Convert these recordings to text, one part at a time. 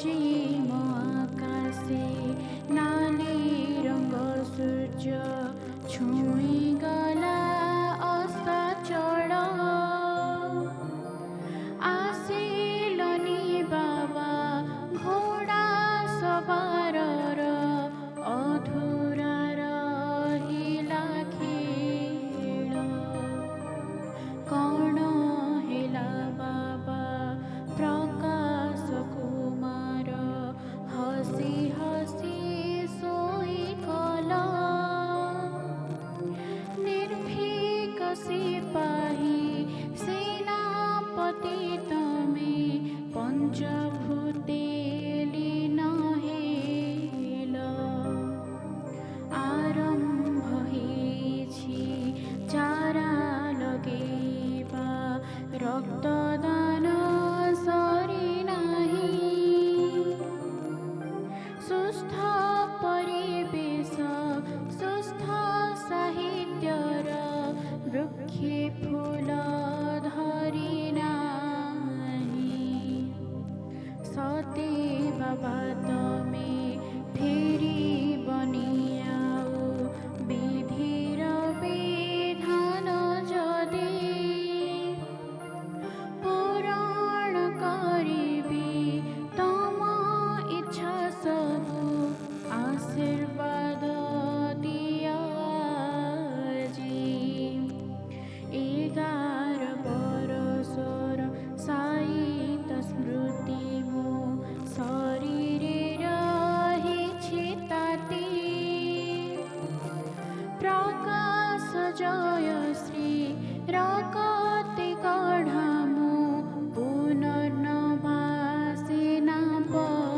पश्चिम आकाशे नाली रंग सूर्य छुई गला अस्ताचल आसिलनी बाबा घोड़ा सवारर अधूरा रहिला खेल कौन हेला बाबा प्रकाश कुमार हसी हसी सोई कला निर्भीक सिपाही सेनापति तमे पंचभूते लीन हेल आरंभ हेछि चारा लगेबा रक्तदान सरी नाही सुस्थ परिवेश सुस्थ साहित्यर वृक्षे फूल धरी नाही सते बाबा तमे फेरी बनियाओ विधिर विधान जदि पूरण करिबी तम इच्छा सबु आशीर्वाद दिया जी 11 बरसर साहित स्मृति मो शरीरे रहिछि ताति प्रकाश जय श्री रकति गढामु पुनर्नवा सेनापति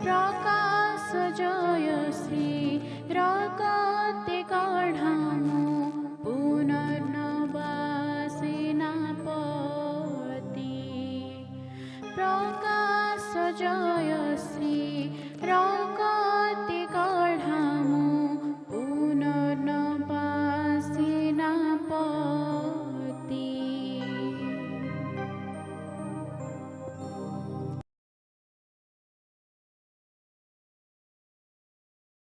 प्रकाश जय श्री रकति गढामु पुनर्नवा सेनापति प्रकाश जय श्री रकति